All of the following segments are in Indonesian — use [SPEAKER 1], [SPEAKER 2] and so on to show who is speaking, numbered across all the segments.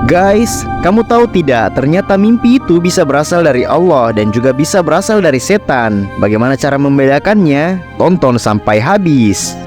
[SPEAKER 1] Guys, kamu tahu tidak, ternyata mimpi itu bisa berasal dari Allah dan juga bisa berasal dari setan. Bagaimana cara membedakannya? Tonton sampai habis.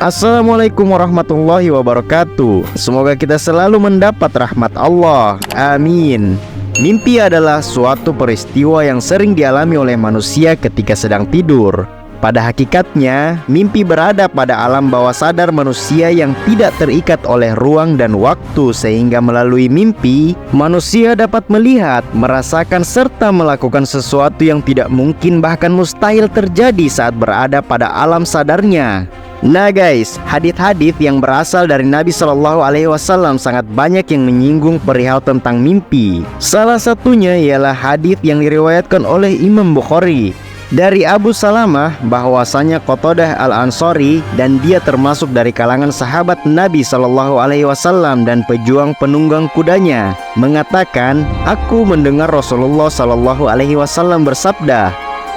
[SPEAKER 1] Assalamualaikum warahmatullahi wabarakatuh. Semoga kita selalu mendapat rahmat Allah. Amin. Mimpi adalah suatu peristiwa yang sering dialami oleh manusia ketika sedang tidur. Pada hakikatnya, mimpi berada pada alam bawah sadar manusia yang tidak terikat oleh ruang dan waktu, sehingga melalui mimpi, manusia dapat melihat, merasakan, serta melakukan sesuatu yang tidak mungkin bahkan mustahil terjadi saat berada pada alam sadarnya. Nah guys, hadits-hadits yang berasal dari Nabi Shallallahu Alaihi Wasallam sangat banyak yang menyinggung perihal tentang mimpi. Salah satunya ialah hadits yang diriwayatkan oleh Imam Bukhari dari Abu Salamah bahwasanya Qatadah Al-Ansari, dan dia termasuk dari kalangan sahabat Nabi Shallallahu Alaihi Wasallam dan pejuang penunggang kudanya, mengatakan, aku mendengar Rasulullah Shallallahu Alaihi Wasallam bersabda,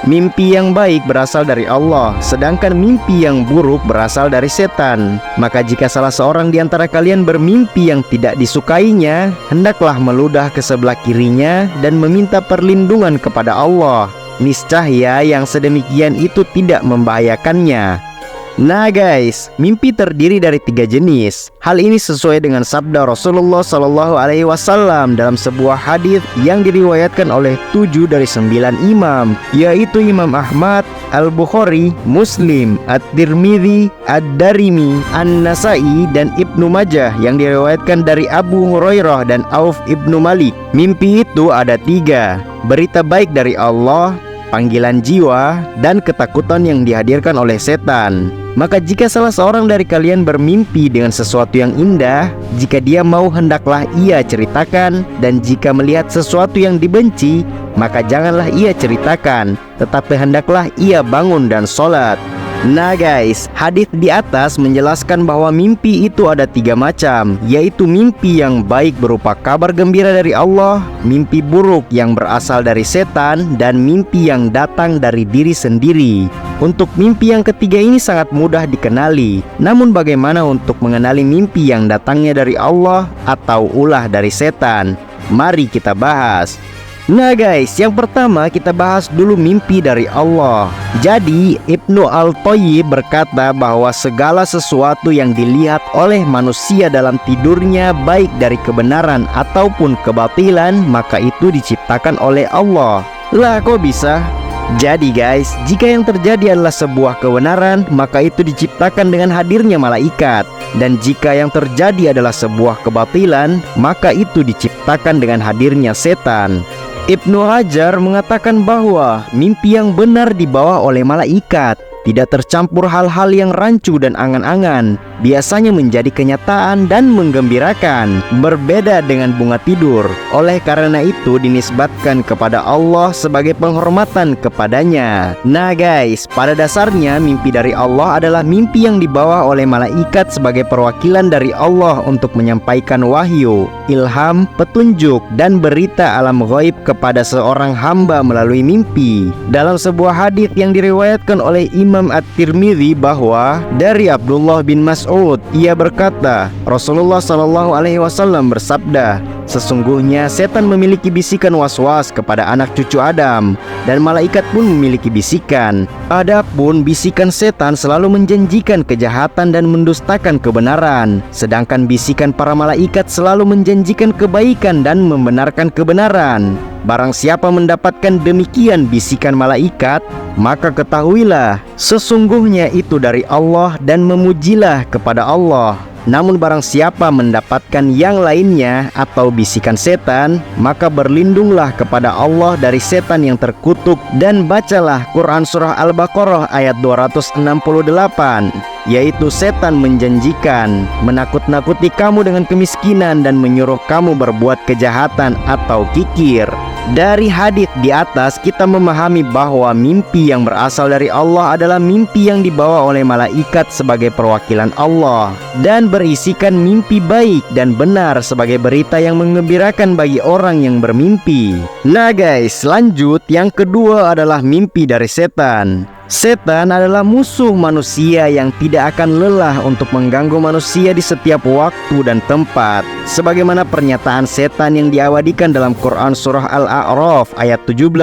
[SPEAKER 1] mimpi yang baik berasal dari Allah, sedangkan mimpi yang buruk berasal dari setan. Maka jika salah seorang di antara kalian bermimpi yang tidak disukainya, hendaklah meludah ke sebelah kirinya dan meminta perlindungan kepada Allah. Niscaya yang sedemikian itu tidak membahayakannya. Nah guys, mimpi terdiri dari 3 jenis. Hal ini sesuai dengan sabda Rasulullah Shallallahu Alaihi Wasallam dalam sebuah hadis yang diriwayatkan oleh 7 dari 9 imam, yaitu Imam Ahmad, Al-Bukhari, Muslim, At-Tirmidzi, Ad-Darimi, An-Nasai, dan Ibnu Majah, yang diriwayatkan dari Abu Hurairah dan Auf ibnu Malik. Mimpi itu ada 3: berita baik dari Allah, panggilan jiwa, dan ketakutan yang dihadirkan oleh setan. Maka jika salah seorang dari kalian bermimpi dengan sesuatu yang indah, jika dia mau hendaklah ia ceritakan, dan jika melihat sesuatu yang dibenci, maka janganlah ia ceritakan, tetapi hendaklah ia bangun dan sholat. Nah guys, hadis di atas menjelaskan bahwa mimpi itu ada 3 macam, yaitu mimpi yang baik berupa kabar gembira dari Allah, mimpi buruk yang berasal dari setan, dan mimpi yang datang dari diri sendiri. Untuk mimpi yang ketiga ini sangat mudah dikenali. Namun bagaimana untuk mengenali mimpi yang datangnya dari Allah atau ulah dari setan? Mari kita bahas. Nah guys, yang pertama kita bahas dulu mimpi dari Allah. Jadi Ibnu Al-Thayyib berkata bahwa segala sesuatu yang dilihat oleh manusia dalam tidurnya, baik dari kebenaran ataupun kebatilan, maka itu diciptakan oleh Allah. Lah kok bisa? Jadi guys, jika yang terjadi adalah sebuah kebenaran, maka itu diciptakan dengan hadirnya malaikat. Dan jika yang terjadi adalah sebuah kebatilan, maka itu diciptakan dengan hadirnya setan. Ibnu Hajar mengatakan bahwa mimpi yang benar dibawa oleh malaikat, tidak tercampur hal-hal yang rancu dan angan-angan, biasanya menjadi kenyataan dan menggembirakan, berbeda dengan bunga tidur. Oleh karena itu dinisbatkan kepada Allah sebagai penghormatan kepadanya. Nah guys, pada dasarnya mimpi dari Allah adalah mimpi yang dibawa oleh malaikat sebagai perwakilan dari Allah untuk menyampaikan wahyu, ilham, petunjuk, dan berita alam ghaib kepada seorang hamba melalui mimpi. Dalam sebuah hadis yang diriwayatkan oleh Imam At-Tirmidzi bahwa dari Abdullah bin Mas'ud, ia berkata, Rasulullah Shallallahu Alaihi Wasallam bersabda, sesungguhnya setan memiliki bisikan was-was kepada anak cucu Adam, dan malaikat pun memiliki bisikan. Adapun bisikan setan selalu menjanjikan kejahatan dan mendustakan kebenaran, sedangkan bisikan para malaikat selalu menjanjikan kebaikan dan membenarkan kebenaran. Barang siapa mendapatkan demikian bisikan malaikat, maka ketahuilah, sesungguhnya itu dari Allah dan memujilah kepada Allah. Namun barang siapa mendapatkan yang lainnya atau bisikan setan, maka berlindunglah kepada Allah dari setan yang terkutuk, dan bacalah Quran Surah Al-Baqarah ayat 268, yaitu setan menjanjikan, menakut-nakuti kamu dengan kemiskinan dan menyuruh kamu berbuat kejahatan atau kikir. Dari hadits di atas kita memahami bahwa mimpi yang berasal dari Allah adalah mimpi yang dibawa oleh malaikat sebagai perwakilan Allah, dan berisikan mimpi baik dan benar sebagai berita yang menggembirakan bagi orang yang bermimpi. Nah guys, lanjut, yang kedua adalah mimpi dari setan. Setan adalah musuh manusia yang tidak akan lelah untuk mengganggu manusia di setiap waktu dan tempat. Sebagaimana pernyataan setan yang diabadikan dalam Quran Surah Al-A'raf ayat 17,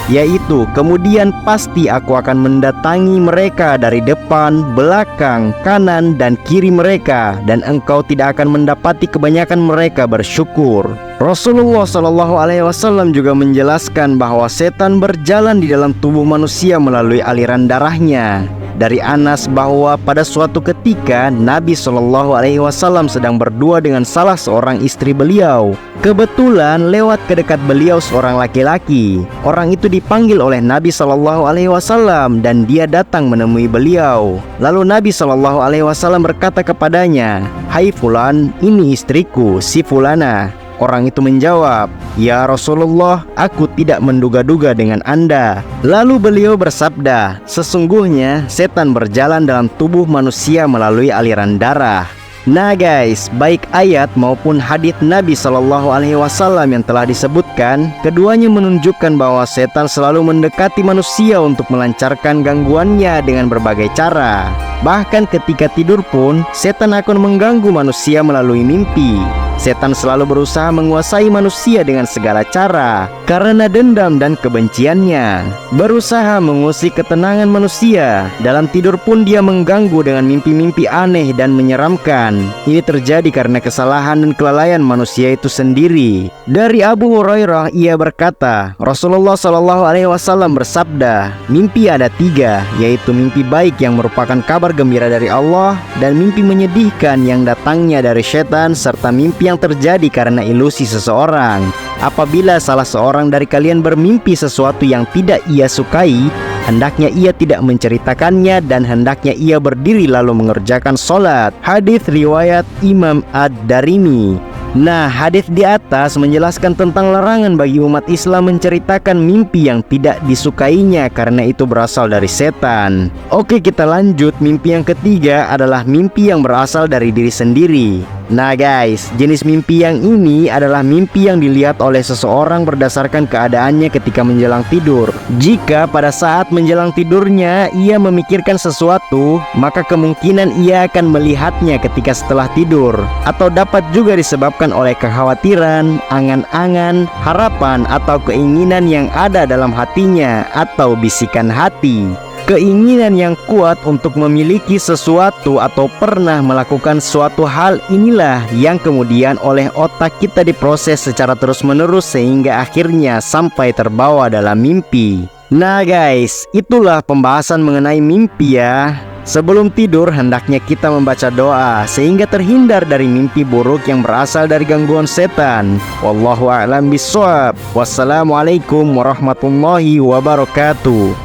[SPEAKER 1] yaitu, kemudian pasti aku akan mendatangi mereka dari depan, belakang, kanan, dan kiri mereka, dan engkau tidak akan mendapati kebanyakan mereka bersyukur. Rasulullah SAW juga menjelaskan bahwa setan berjalan di dalam tubuh manusia melalui aliran darahnya. Dari Anas bahwa pada suatu ketika Nabi SAW sedang berdua dengan salah seorang istri beliau. Kebetulan lewat ke dekat beliau seorang laki-laki. Orang itu dipanggil oleh Nabi SAW dan dia datang menemui beliau. Lalu Nabi SAW berkata kepadanya, "Hai Fulan, ini istriku, si Fulana." Orang itu menjawab, "Ya Rasulullah, aku tidak menduga-duga dengan Anda." Lalu beliau bersabda, "Sesungguhnya setan berjalan dalam tubuh manusia melalui aliran darah." Nah guys, baik ayat maupun hadits Nabi SAW yang telah disebutkan, keduanya menunjukkan bahwa setan selalu mendekati manusia untuk melancarkan gangguannya dengan berbagai cara. Bahkan ketika tidur pun, setan akan mengganggu manusia melalui mimpi. Setan selalu berusaha menguasai manusia dengan segala cara karena dendam dan kebenciannya. Berusaha mengusik ketenangan manusia. Dalam tidur pun dia mengganggu dengan mimpi-mimpi aneh dan menyeramkan. Ini terjadi karena kesalahan dan kelalaian manusia itu sendiri. Dari Abu Hurairah ia berkata, Rasulullah SAW bersabda, "Mimpi ada 3, yaitu mimpi baik yang merupakan kabar gembira dari Allah, dan mimpi menyedihkan yang datangnya dari setan, serta mimpi yang terjadi karena ilusi seseorang. Apabila salah seorang dari kalian bermimpi sesuatu yang tidak ia sukai, hendaknya ia tidak menceritakannya dan hendaknya ia berdiri lalu mengerjakan sholat." Hadis riwayat Imam Ad-Darimi. Nah, hadis di atas menjelaskan tentang larangan bagi umat Islam menceritakan mimpi yang tidak disukainya karena itu berasal dari setan. Oke, kita lanjut. Mimpi yang ketiga adalah mimpi yang berasal dari diri sendiri. Nah guys, jenis mimpi yang ini adalah mimpi yang dilihat oleh seseorang berdasarkan keadaannya ketika menjelang tidur. Jika pada saat menjelang tidurnya ia memikirkan sesuatu, maka kemungkinan ia akan melihatnya ketika setelah tidur. Atau dapat juga disebabkan oleh kekhawatiran, angan-angan, harapan, atau keinginan yang ada dalam hatinya, atau bisikan hati. Keinginan yang kuat untuk memiliki sesuatu atau pernah melakukan suatu hal inilah yang kemudian oleh otak kita diproses secara terus-menerus sehingga akhirnya sampai terbawa dalam mimpi. Nah guys, itulah pembahasan mengenai mimpi ya. Sebelum tidur hendaknya kita membaca doa sehingga terhindar dari mimpi buruk yang berasal dari gangguan setan. Wallahu a'lam bishawab. Wassalamualaikum warahmatullahi wabarakatuh.